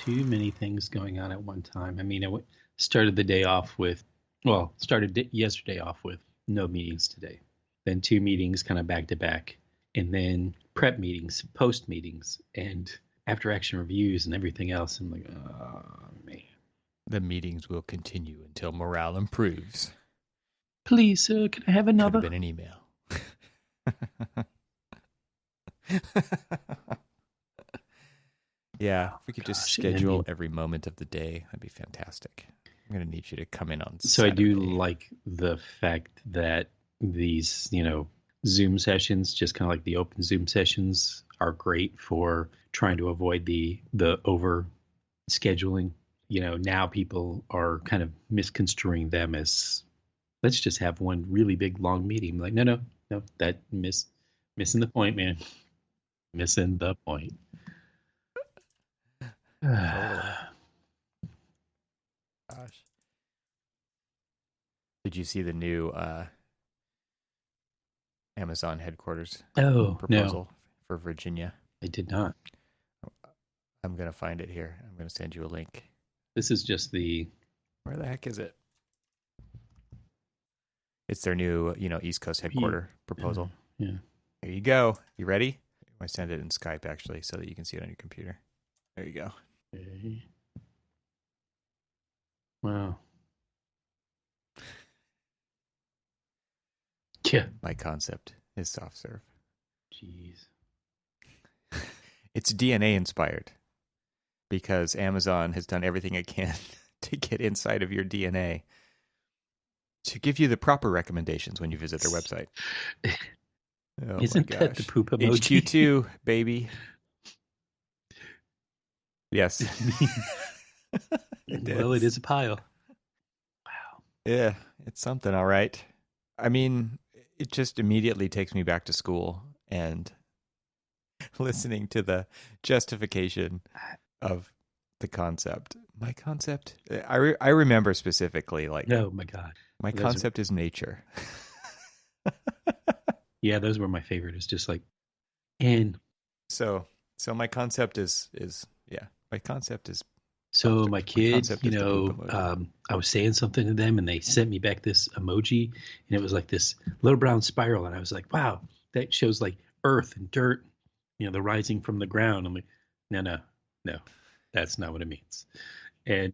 too many things going on at one time. I mean, started yesterday off with no meetings today, then 2 meetings kind of back to back, and then prep meetings, post meetings, and after action reviews and everything else. I'm like, oh, man. The meetings will continue until morale improves. Please, sir, can I have another? Could have been an email. Yeah, if we could just schedule every moment of the day, that'd be fantastic. I'm going to need you to come in on Saturday. So I do like the fact that these, Zoom sessions, just kind of like the open Zoom sessions, are great for trying to avoid the over scheduling. Now people are kind of misconstruing them as, let's just have one really big long meeting. Like, no, that missing the point, man. Missing the point. Totally. Gosh. Did you see the new Amazon headquarters proposal for Virginia? I did not. I'm going to find it here. I'm going to send you a link. This is just Where the heck is it? It's their new, East Coast headquarter proposal. Yeah. Here you go. You ready? I send it in Skype, actually, so that you can see it on your computer. There you go. Okay. Wow. Yeah. My concept is soft serve. Jeez. It's DNA inspired because Amazon has done everything it can to get inside of your DNA to give you the proper recommendations when you visit their website. Oh, isn't that the poop emoji? HQ2, baby. Yes. It is a pile. Wow. Yeah, it's something, all right. I mean, it just immediately takes me back to school and listening to the justification of the concept. My concept, I remember specifically, like, oh my God, my concept is nature. Yeah, those were my favorite. It's just like, and so my concept is my concept is. So my kids, I was saying something to them and they sent me back this emoji and it was like this little brown spiral. And I was like, wow, that shows like earth and dirt, the rising from the ground. I'm like, no, that's not what it means. And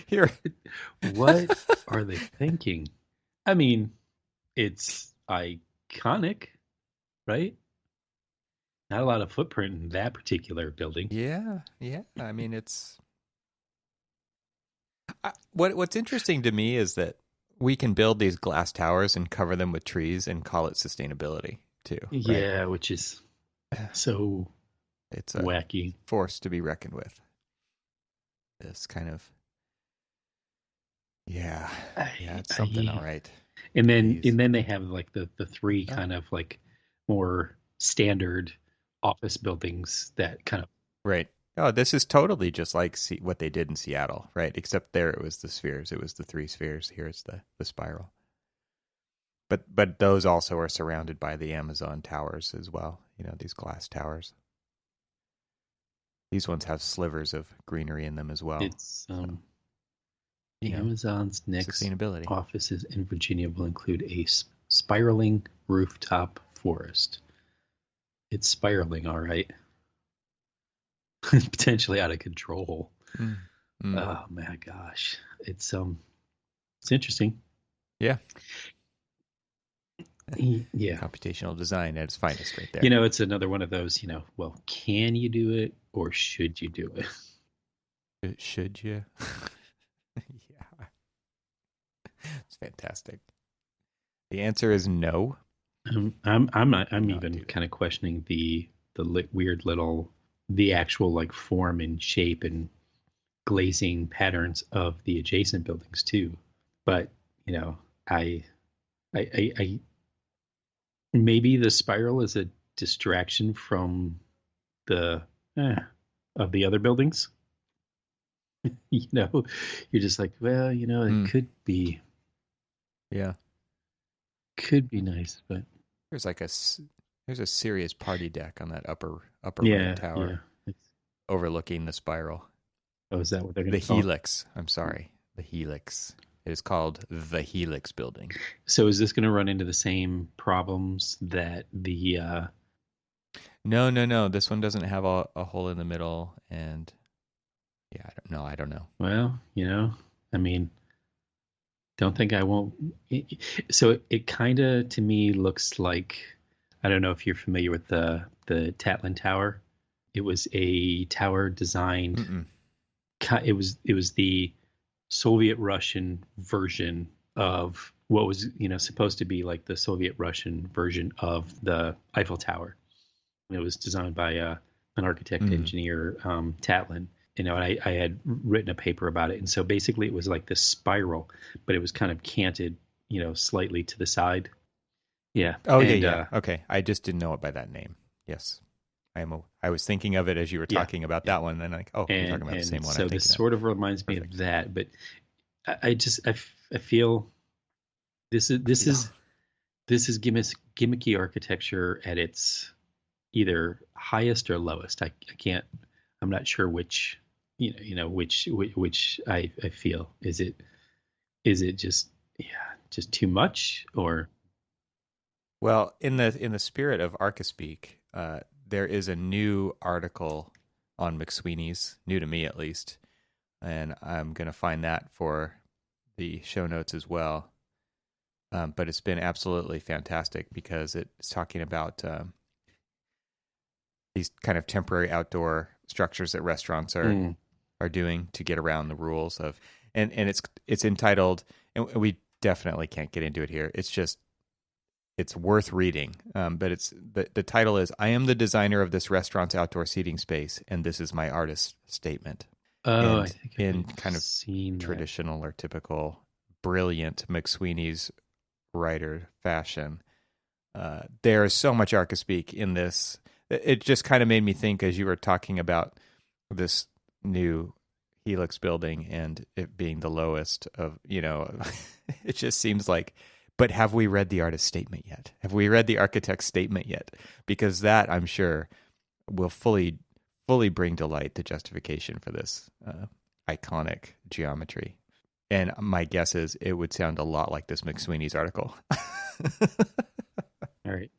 here, what are they thinking? I mean, it's iconic, right? Not a lot of footprint in that particular building. Yeah. I mean, it's what's interesting to me is that we can build these glass towers and cover them with trees and call it sustainability too. Right? Yeah, which is so it's a wacky force to be reckoned with. This kind of it's something, all right. And then they have like the three kind of like more standard office buildings that kind of right. Oh, this is totally just like what they did in Seattle, right? Except there it was the spheres. It was the 3 spheres. Here it's the spiral. But those also are surrounded by the Amazon towers as well. These glass towers. These ones have slivers of greenery in them as well. It's Amazon's next sustainability offices in Virginia will include a spiraling rooftop forest. It's spiraling, all right. Potentially out of control. Oh my gosh, it's interesting. Yeah. Yeah. Computational design at its finest, right there. It's another one of those. Well, can you do it or should you do it? Should you? Yeah. It's fantastic. The answer is no. I'm even kind of questioning the weird little, the actual like form and shape and glazing patterns of the adjacent buildings too. But I maybe the spiral is a distraction from the of the other buildings. You're just like, well, it could be. Yeah. Could be nice, but there's a serious party deck on that upper right tower. Yeah. overlooking the spiral. Oh, is that what they're going The to call it? helix. I'm sorry. The helix. It is called the Helix Building. So is this going to run into the same problems that the No, no, no. This one doesn't have a hole in the middle. And yeah, I don't know. I don't know. well, I mean, don't think I won't. So it kind of to me looks like, I don't know if you're familiar with the Tatlin Tower. It was a tower designed. Mm-mm. It was the Soviet Russian version of what was supposed to be like the Soviet Russian version of the Eiffel Tower. It was designed by an architect engineer, Tatlin. And I had written a paper about it, and so basically it was like this spiral, but it was kind of canted, slightly to the side. Yeah. Oh, and, yeah. Okay. I just didn't know it by that name. Yes. I was thinking of it as you were talking about that one, and like, oh, you're talking about the same one. So this sort of reminds me of that, but I feel this is gimmicky architecture at its either highest or lowest. I can't. I'm not sure which which I feel. Is it just too much, or? Well, in the spirit of Archispeak, there is a new article on McSweeney's, new to me at least, and I'm going to find that for the show notes as well. But it's been absolutely fantastic because it's talking about these kind of temporary outdoor structures that restaurants are doing to get around the rules of, and it's entitled, and we definitely can't get into it here. It's worth reading, but the title is "I am the designer of this restaurant's outdoor seating space, and this is my artist's statement." Oh, and I think in I've kind of seen traditional or typical brilliant McSweeney's writer fashion, there is so much Archispeak in this. It just kind of made me think as you were talking about this new Helix building and it being the lowest of, it just seems like, but have we read the artist's statement yet? Have we read the architect's statement yet? Because that, I'm sure, will fully bring to light the justification for this iconic geometry. And my guess is it would sound a lot like this McSweeney's article. All right.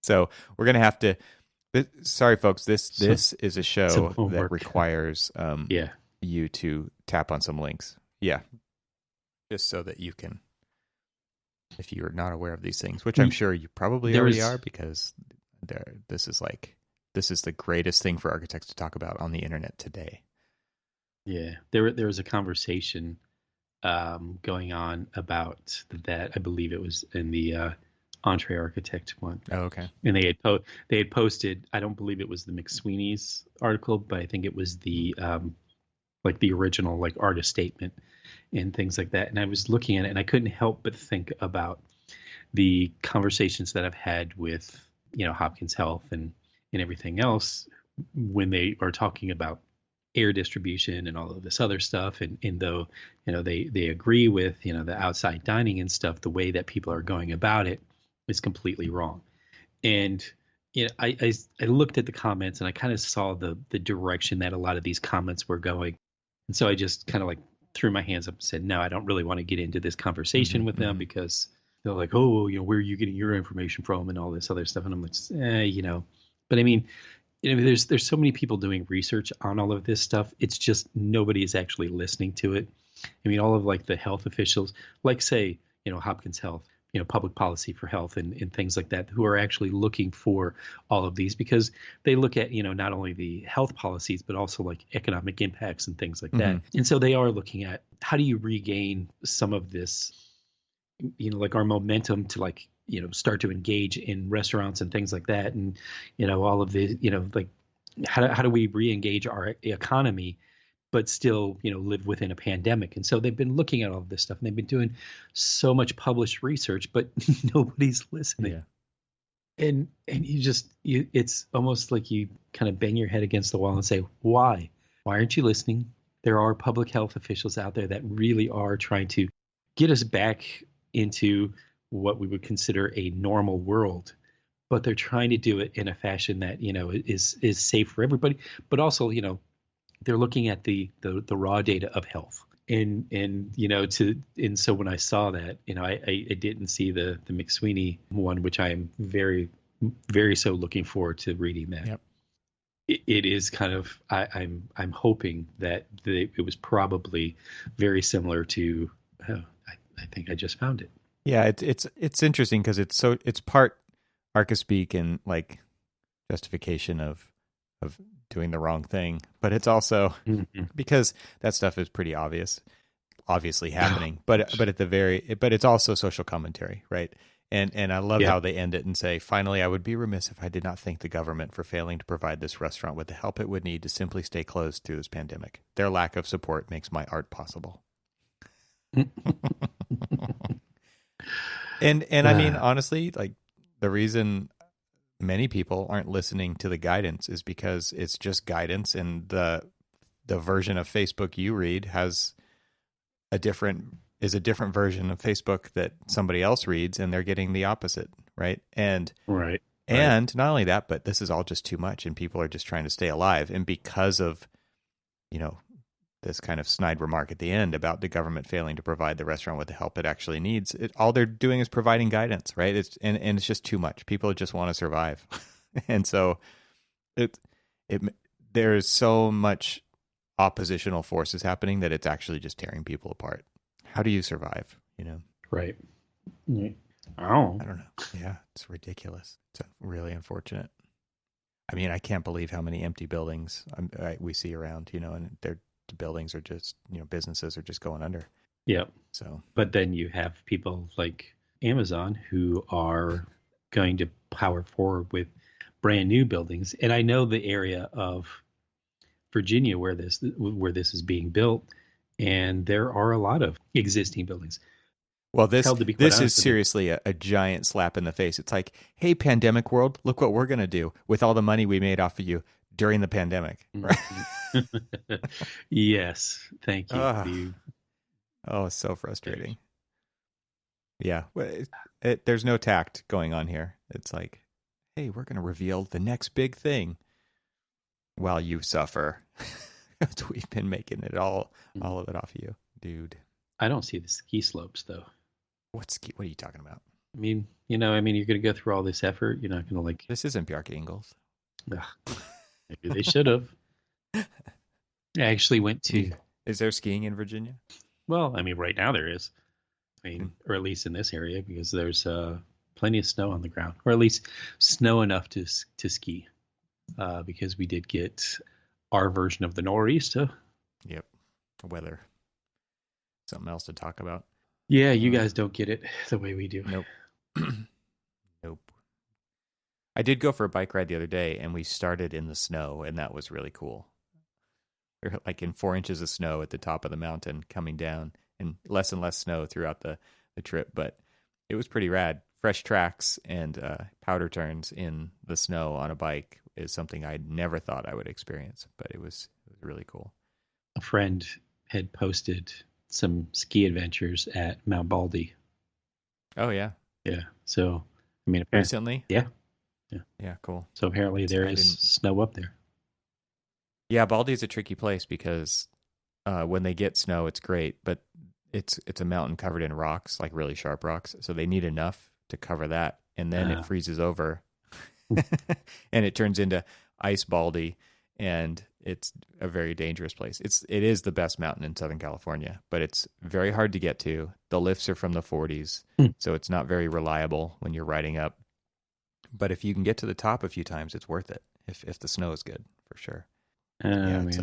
So we're going to have to, sorry folks, this is a show that requires you to tap on some links. Yeah. Just so that you can, if you're not aware of these things, which I'm sure you probably already are, because this is the greatest thing for architects to talk about on the internet today. Yeah. There was a conversation going on about that. I believe it was in the Entree Architect one. Oh, okay. And they had posted, I don't believe it was the McSweeney's article, but I think it was the like the original like artist statement and things like that. And I was looking at it and I couldn't help but think about the conversations that I've had with, Hopkins Health and everything else when they are talking about air distribution and all of this other stuff. And though, they agree with, the outside dining and stuff, the way that people are going about it is completely wrong. And, I looked at the comments and I kind of saw the direction that a lot of these comments were going. And so I just kind of like threw my hands up and said, no, I don't really want to get into this conversation with them because they're like, oh, where are you getting your information from and all this other stuff. And I'm like, but I mean, there's so many people doing research on all of this stuff. It's just nobody is actually listening to it. I mean, all of like the health officials, like say, Hopkins Health, public policy for health and things like that, who are actually looking for all of these because they look at, not only the health policies, but also like economic impacts and things like that. And so they are looking at how do you regain some of this, like our momentum to like, start to engage in restaurants and things like that. And, all of the, like how do we re-engage our economy, but still, live within a pandemic. And so they've been looking at all of this stuff and they've been doing so much published research, but nobody's listening. Yeah. And it's almost like you kind of bang your head against the wall and say, why aren't you listening? There are public health officials out there that really are trying to get us back into what we would consider a normal world, but they're trying to do it in a fashion that, is safe for everybody, but also, they're looking at the raw data of health. And and so when I saw that, I didn't see the McSweeney one, which I am very so looking forward to reading that. Yep. It is kind of I'm hoping that it was probably very similar to I think I just found it. Yeah, it's interesting because it's part archispeak and like justification of doing the wrong thing, but it's also because that stuff is pretty obviously happening. But it's also social commentary, right? And I love how they end it and say, finally, I would be remiss if I did not thank the government for failing to provide this restaurant with the help it would need to simply stay closed through this pandemic. Their lack of support makes my art possible. And I mean, honestly, like the reason many people aren't listening to the guidance is because it's just guidance, and the version of Facebook you read is a different version of Facebook that somebody else reads, and they're getting the opposite, right? And not only that, but this is all just too much, and people are just trying to stay alive. And because of, this kind of snide remark at the end about the government failing to provide the restaurant with the help it actually needs, all they're doing is providing guidance, right? It's just too much. People just want to survive. And so there is so much oppositional forces happening that it's actually just tearing people apart. How do you survive, Right. Oh. I don't know. Yeah, it's ridiculous. It's really unfortunate. I mean, I can't believe how many empty buildings we see around, and the buildings are just, businesses are just going under. Yeah. So, but then you have people like Amazon who are going to power forward with brand new buildings. And I know the area of Virginia where this is being built, and there are a lot of existing buildings. Well, this is seriously a giant slap in the face. It's like, hey, pandemic world, look what we're going to do with all the money we made off of you during the pandemic. Right? Yes. Thank you. Oh, it's so frustrating. Yeah. There's no tact going on here. It's like, hey, we're going to reveal the next big thing while you suffer. We've been making it all of it off of you, dude. I don't see the ski slopes though. What are you talking about? I mean, you're going to go through all this effort. You're not going to This isn't Bjarke Ingels. Maybe they should have. I actually went to. Is there skiing in Virginia? Well, I mean, right now there is. I mean, or at least in this area, because there's plenty of snow on the ground, or at least snow enough to ski. Because we did get our version of the nor'easter. Yep, weather. Something else to talk about. Yeah, you guys don't get it the way we do. Nope. Nope. I did go for a bike ride the other day, and we started in the snow, and that was really cool. We were like in 4 inches of snow at the top of the mountain coming down, and less snow throughout the trip, but it was pretty rad. Fresh tracks and powder turns in the snow on a bike is something I never thought I would experience, but it was really cool. A friend had posted some ski adventures at Mount Baldy. Oh yeah. Yeah. So, I mean, recently? Yeah. Yeah, cool. So apparently there is snow up there. Yeah, Baldy's a tricky place because when they get snow, it's great, but it's a mountain covered in rocks, like really sharp rocks. So they need enough to cover that, and then it freezes over, and it turns into ice Baldy, and it's a very dangerous place. It is the best mountain in Southern California, but it's very hard to get to. The lifts are from the 40s, so it's not very reliable when you're riding up. But if you can get to the top a few times, it's worth it. If the snow is good, for sure. It's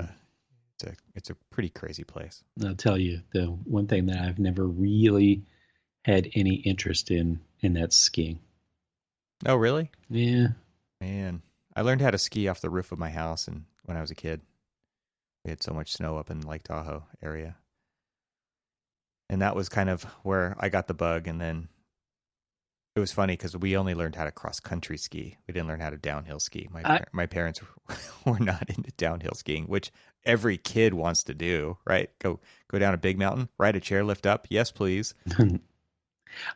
a pretty crazy place. I'll tell you, the one thing that I've never really had any interest in that's skiing. Oh, really? Yeah. Man, I learned how to ski off the roof of my house and when I was a kid. We had so much snow up in Lake Tahoe area. And that was kind of where I got the bug. And then it was funny because we only learned how to cross-country ski. We didn't learn how to downhill ski. My parents were not into downhill skiing, which every kid wants to do, right? Go down a big mountain, ride a chairlift up. Yes, please.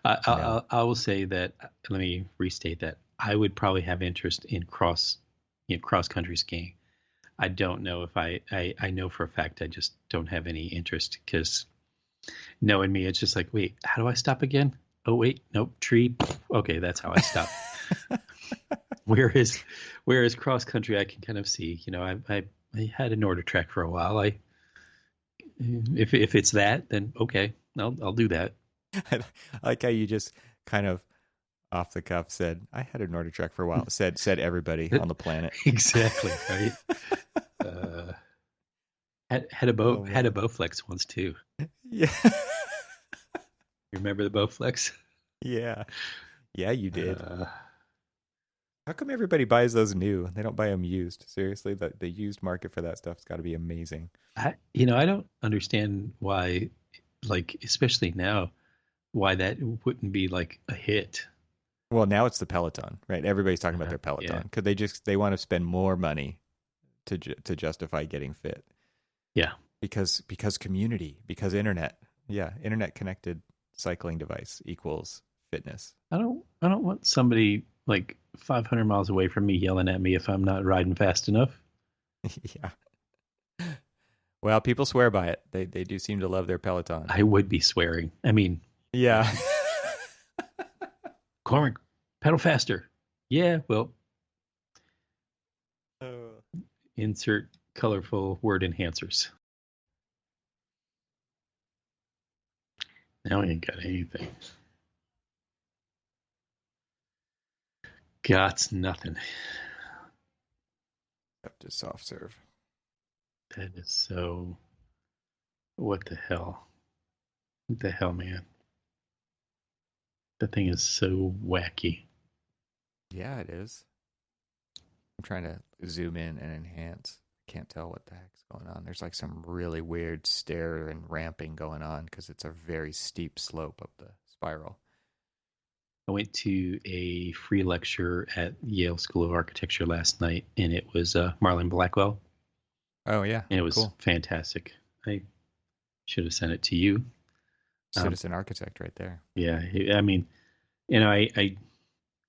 I will say that, let me restate that. I would probably have interest in cross-country skiing. I don't know if I know for a fact I just don't have any interest because knowing me, it's just like, wait, how do I stop again? Oh wait, nope, tree. Okay, that's how I stop. Whereas, whereas cross country, I can kind of see. I had a NordicTrack for a while. If it's that, then okay, I'll do that. I like how you just kind of off the cuff said, I had a NordicTrack for a while. Said everybody on the planet. Exactly right. Uh, Oh had a man. Bowflex once too. Yeah. You remember the Bowflex? Yeah. Yeah, you did. Uh, How come everybody buys those new? They don't buy them used. Seriously, the used market for that stuff's got to be amazing. I don't understand why, like especially now, why that wouldn't be like a hit. Well, now it's the Peloton, right? Everybody's talking about their Yeah, Peloton because they want to spend more money to justify getting fit yeah. because community, because internet. Yeah, internet connected cycling device equals fitness. I don't want somebody like 500 miles away from me yelling at me if I'm not riding fast enough. Yeah. Well, people swear by it. They do seem to love their Peloton. I would be swearing. I mean, Yeah. Cormac, pedal faster. Yeah, well, Oh. insert colorful word enhancers. Now we ain't got anything. Got nothing. Up to soft serve. That is so. What the hell? What the hell, man? That thing is so wacky. Yeah, it is. I'm trying to zoom in and enhance. Can't tell what the heck's going on. There's like some really weird stair and ramping going on because it's a very steep slope up the spiral. I went to a free lecture at Yale School of Architecture last night, and it was Marlon Blackwell, Oh yeah, and it was cool. fantastic. I should have sent it to you. Citizen architect right there. Yeah, I mean, I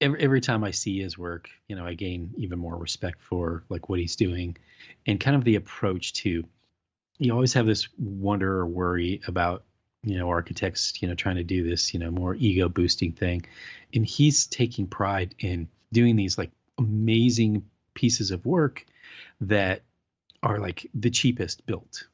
every time I see his work, I gain even more respect for like what he's doing, and kind of the approach to. You always have this wonder or worry about architects trying to do this more ego boosting thing, and he's taking pride in doing these like amazing pieces of work that are like the cheapest built,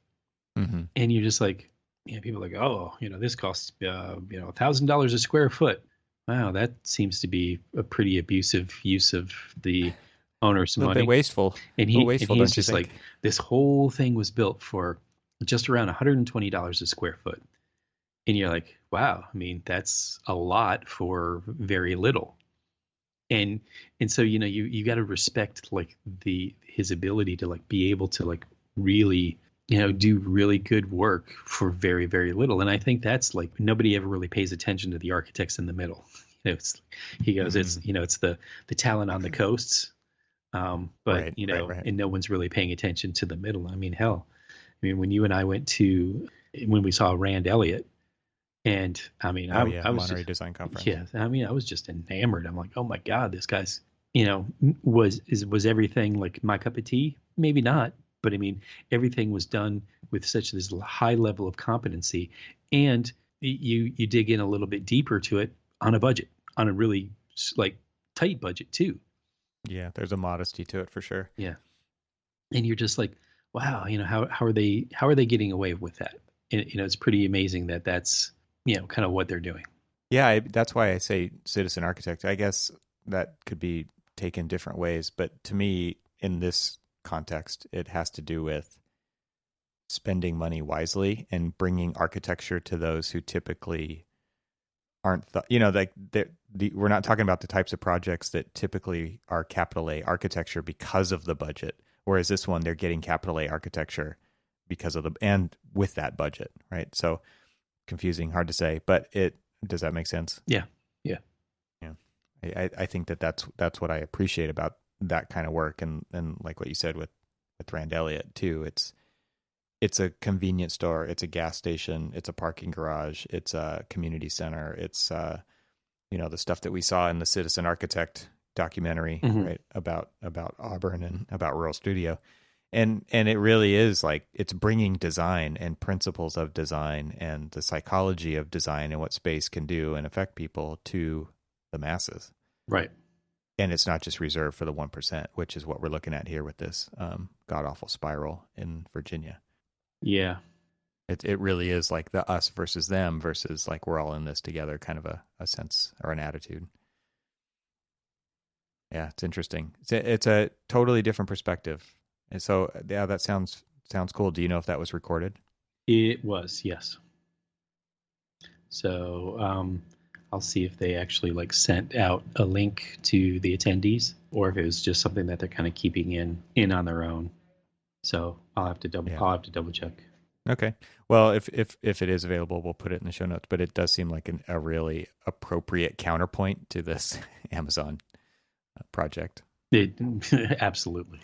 Mm-hmm. and you're just like, people are like, oh, this costs $1,000 a square foot. Wow, that seems to be a pretty abusive use of the owner's A little bit money. wasteful. And A little he's wasteful, don't you just think? like, this whole thing was built for just around $120 a square foot. And you're like, wow, I mean, that's a lot for very little. And so you got to respect like the his ability to like be able to like really do really good work for very very little. And I think that's like nobody ever really pays attention to the architects in the middle. It's he goes, Mm-hmm. it's the talent on the coasts, but Right, right, right. and no one's really paying attention to the middle. I mean, hell, I mean, when you and I went to when we saw Rand Elliott, and I mean, Oh yeah, I was Monterey just, Design Conference. yeah, I mean, I was just enamored. I'm like, oh my god, this guy's was everything like my cup of tea? Maybe not, but I mean, everything was done with such this high level of competency, and you dig in a little bit deeper to it on a budget, on a really like tight budget too. Yeah, there's a modesty to it for sure. Yeah, and you're just like, wow, how are they getting away with that? And, it's pretty amazing that that's kind of what they're doing. Yeah, that's why I say citizen architect. I guess that could be taken different ways, but to me, in this context, it has to do with spending money wisely and bringing architecture to those who typically aren't, like we're not talking about the types of projects that typically are capital A architecture because of the budget. Whereas this one, they're getting capital A architecture because of and with that budget, right? So confusing, hard to say, but does that make sense? Yeah, yeah, Yeah. I think that's what I appreciate about that kind of work. And like what you said with Rand Elliott too, it's a convenience store, it's a gas station, it's a parking garage, it's a community center, it's the stuff that we saw in the Citizen Architect documentary, mm-hmm. right, about Auburn and about Rural Studio. And it really is like it's bringing design and principles of design and the psychology of design and what space can do and affect people to the masses. Right. And it's not just reserved for the 1%, which is what we're looking at here with this god awful spiral in Virginia. Yeah. It really is like the us versus them versus like we're all in this together kind of a sense or an attitude. Yeah, it's interesting. It's a totally different perspective. And so, yeah, that sounds cool. Do you know if that was recorded? It was, yes. So I'll see if they actually like sent out a link to the attendees, or if it was just something that they're kind of keeping in on their own. So I'll have to double check. Okay. Well, if it is available, we'll put it in the show notes. But it does seem like a really appropriate counterpoint to this Amazon project. Absolutely.